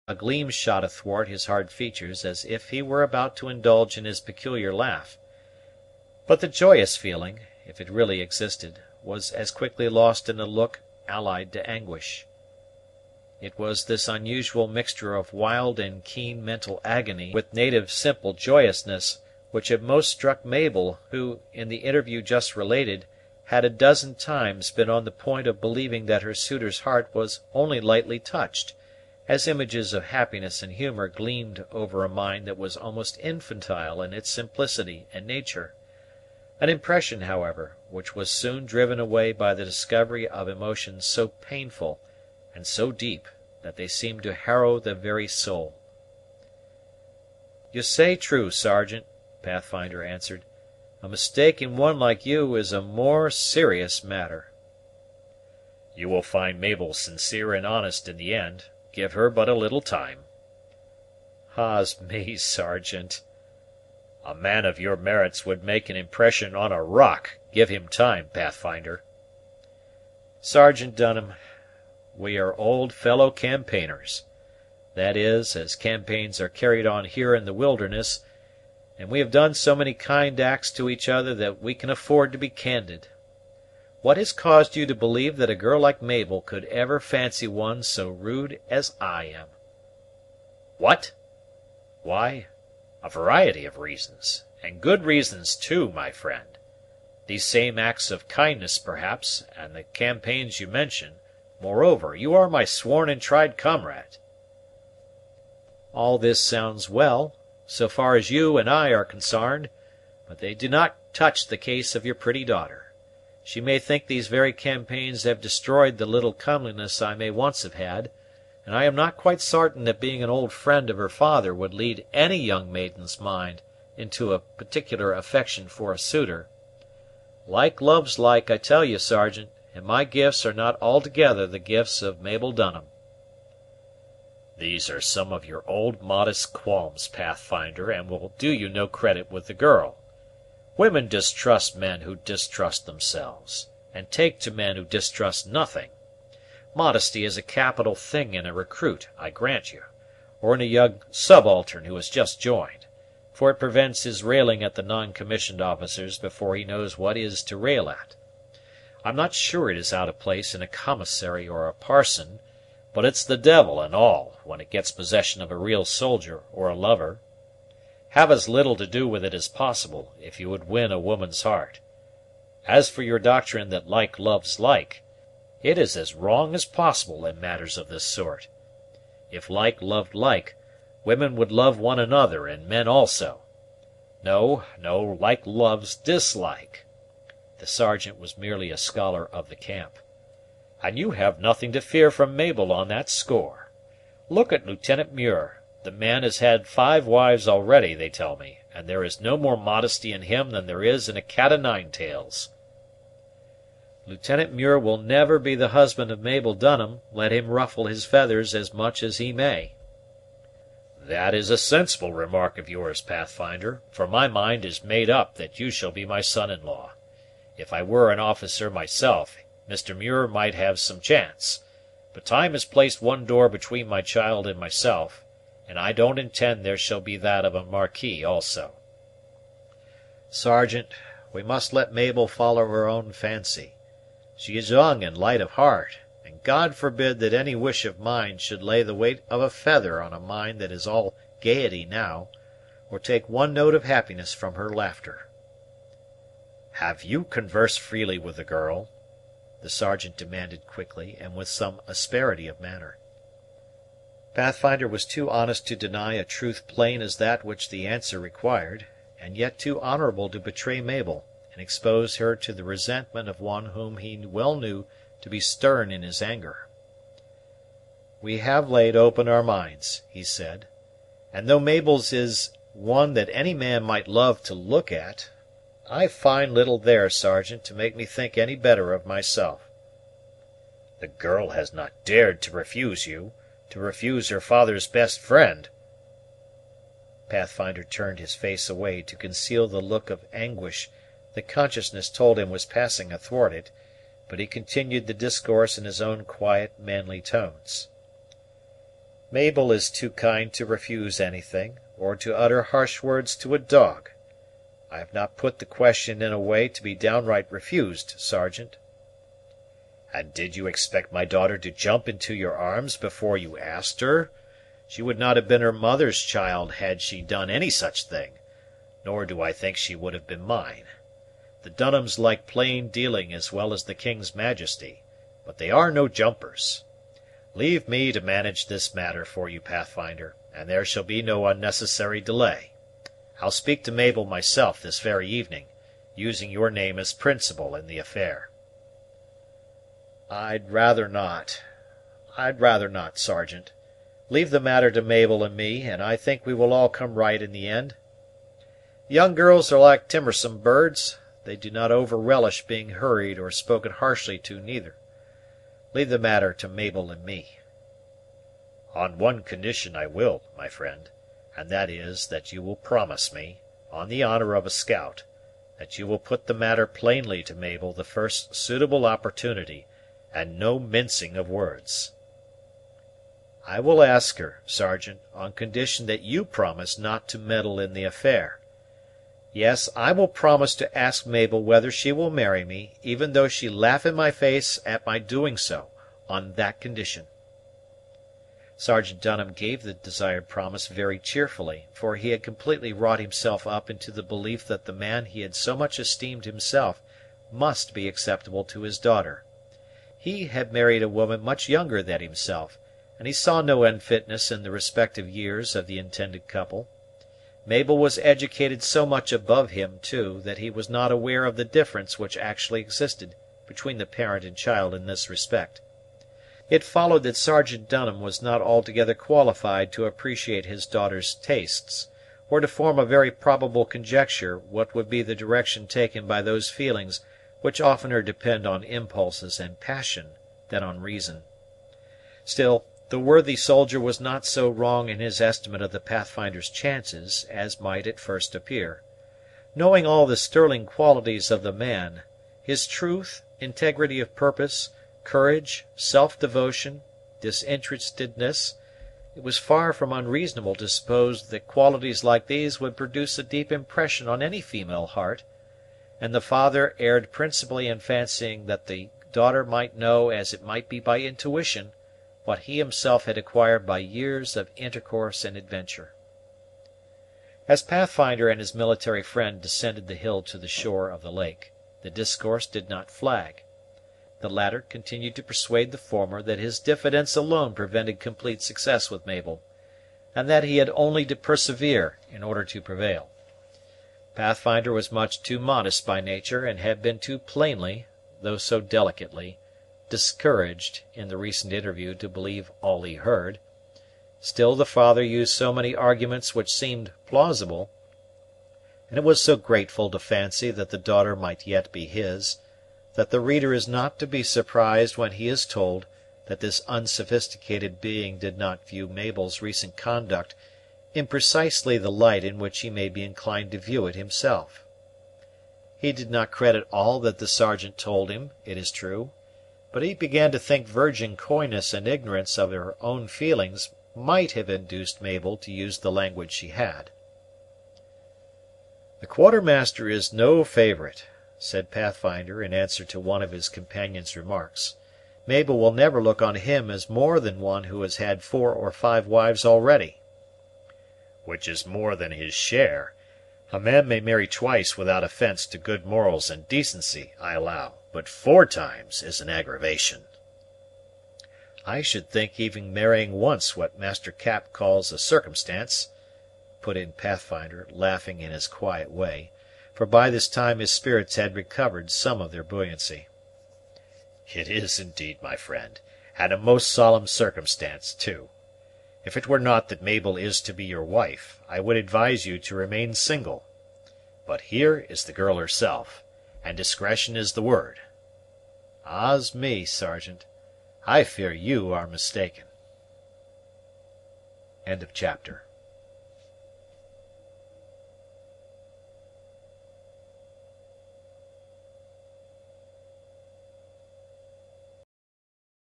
A gleam shot athwart his hard features, as if he were about to indulge in his peculiar laugh; but the joyous feeling, if it really existed, was as quickly lost in a look allied to anguish. It was this unusual mixture of wild and keen mental agony with native simple joyousness which had most struck Mabel, who, in the interview just related, had a dozen times been on the point of believing that her suitor's heart was only lightly touched, as images of happiness and humor gleamed over a mind that was almost infantile in its simplicity and nature; an impression, however, which was soon driven away by the discovery of emotions so painful and so deep that they seemed to harrow the very soul. "You say true, Sergeant," Pathfinder answered. "A mistake in one like you is a more serious matter." "You will find Mabel sincere and honest in the end. Give her but a little time." "Ah's me, Sergeant!" "A man of your merits would make an impression on a rock. Give him time, Pathfinder." "Sergeant Dunham, we are old fellow campaigners, that is, as campaigns are carried on here in the wilderness, and we have done so many kind acts to each other that we can afford to be candid. What has caused you to believe that a girl like Mabel could ever fancy one so rude as I am?" "What? Why, a variety of reasons, and good reasons too, my friend. These same acts of kindness, perhaps, and the campaigns you mention. Moreover, you are my sworn and tried comrade." "All this sounds well, so far as you and I are concerned, but they do not touch the case of your pretty daughter. She may think these very campaigns have destroyed the little comeliness I may once have had, and I am not quite certain that being an old friend of her father would lead any young maiden's mind into a particular affection for a suitor. Like loves like, I tell you, Sergeant, and my gifts are not altogether the gifts of Mabel Dunham." "These are some of your old modest qualms, Pathfinder, and will do you no credit with the girl. Women distrust men who distrust themselves, and take to men who distrust nothing. Modesty is a capital thing in a recruit, I grant you, or in a young subaltern who has just joined, for it prevents his railing at the non-commissioned officers before he knows what is to rail at. I'm not sure it is out of place in a commissary or a parson, but it's the devil and all when it gets possession of a real soldier or a lover. Have as little to do with it as possible, if you would win a woman's heart. As for your doctrine that like loves like, it is as wrong as possible in matters of this sort. If like loved like, women would love one another, and men also. No, like loves dislike." The Sergeant was merely a scholar of the camp. "And you have nothing to fear from Mabel on that score. Look at Lieutenant Muir. The man has had 5 wives already, they tell me, and there is no more modesty in him than there is in a cat o' nine tails." "Lieutenant Muir will never be the husband of Mabel Dunham, let him ruffle his feathers as much as he may." "That is a sensible remark of yours, Pathfinder, for my mind is made up that you shall be my son-in-law. If I were an officer myself, Mr. Muir might have some chance, but time has placed one door between my child and myself, and I don't intend there shall be that of a marquis also." "Sergeant, we must let Mabel follow her own fancy. She is young and light of heart, and God forbid that any wish of mine should lay the weight of a feather on a mind that is all gaiety now, or take one note of happiness from her laughter." "Have you conversed freely with the girl?" the Sergeant demanded quickly, and with some asperity of manner. Pathfinder was too honest to deny a truth plain as that which the answer required, and yet too honorable to betray Mabel, and expose her to the resentment of one whom he well knew to be stern in his anger. "We have laid open our minds," he said, "and though Mabel's is one that any man might love to look at, I find little there, Sergeant, to make me think any better of myself." "The girl has not dared to refuse you, to refuse her father's best friend." Pathfinder turned his face away to conceal the look of anguish that consciousness told him was passing athwart it, but he continued the discourse in his own quiet, manly tones. Mabel is too kind to refuse anything, or to utter harsh words to a dog. I have not put the question in a way to be downright refused, Sergeant." "And did you expect my daughter to jump into your arms before you asked her? She would not have been her mother's child had she done any such thing, nor do I think she would have been mine. The Dunhams like plain dealing as well as the King's Majesty, but they are no jumpers. Leave me to manage this matter for you, Pathfinder, and there shall be no unnecessary delay. I'll speak to Mabel myself this very evening, using your name as principal in the affair." I'd rather not, Sergeant. Leave the matter to Mabel and me, and I think we will all come right in the end. Young girls are like timorsome birds; they do not over relish being hurried or spoken harshly to neither. Leave the matter to Mabel and me." "On one condition I will, my friend, and that is that you will promise me, on the honor of a scout, that you will put the matter plainly to Mabel the first suitable opportunity, and no mincing of words." "I will ask her, Sergeant, on condition that you promise not to meddle in the affair. Yes, I will promise to ask Mabel whether she will marry me, even though she laugh in my face at my doing so, on that condition." Sergeant Dunham gave the desired promise very cheerfully, for he had completely wrought himself up into the belief that the man he had so much esteemed himself must be acceptable to his daughter. He had married a woman much younger than himself, and he saw no unfitness in the respective years of the intended couple. Mabel was educated so much above him, too, that he was not aware of the difference which actually existed between the parent and child in this respect. It followed that Sergeant Dunham was not altogether qualified to appreciate his daughter's tastes, or to form a very probable conjecture what would be the direction taken by those feelings which oftener depend on impulses and passion than on reason. Still, the worthy soldier was not so wrong in his estimate of the Pathfinder's chances as might at first appear. Knowing all the sterling qualities of the man, his truth, integrity of purpose, courage, self-devotion, disinterestedness, it was far from unreasonable to suppose that qualities like these would produce a deep impression on any female heart, and the father erred principally in fancying that the daughter might know, as it might be by intuition, what he himself had acquired by years of intercourse and adventure. As Pathfinder and his military friend descended the hill to the shore of the lake, the discourse did not flag. The latter continued to persuade the former that his diffidence alone prevented complete success with Mabel, and that he had only to persevere in order to prevail. Pathfinder was much too modest by nature, and had been too plainly, though so delicately, discouraged in the recent interview to believe all he heard. Still the father used so many arguments which seemed plausible, and it was so grateful to fancy that the daughter might yet be his, that the reader is not to be surprised when he is told that this unsophisticated being did not view Mabel's recent conduct in precisely the light in which he may be inclined to view it himself. He did not credit all that the Sergeant told him, it is true, but he began to think virgin coyness and ignorance of her own feelings might have induced Mabel to use the language she had. "The quartermaster is no favorite," said Pathfinder in answer to one of his companion's remarks. "Mabel will never look on him as more than one who has had 4 or 5 wives already." "Which is more than his share. A man may marry twice without offence to good morals and decency, I allow, but 4 times is an aggravation." "I should think even marrying once what Master Cap calls a circumstance," put in Pathfinder, laughing in his quiet way, for by this time his spirits had recovered some of their buoyancy. "It is indeed, my friend, and a most solemn circumstance, too. If it were not that Mabel is to be your wife, I would advise you to remain single. But here is the girl herself, and discretion is the word. Ah's me, Sergeant, I fear you are mistaken." Chapter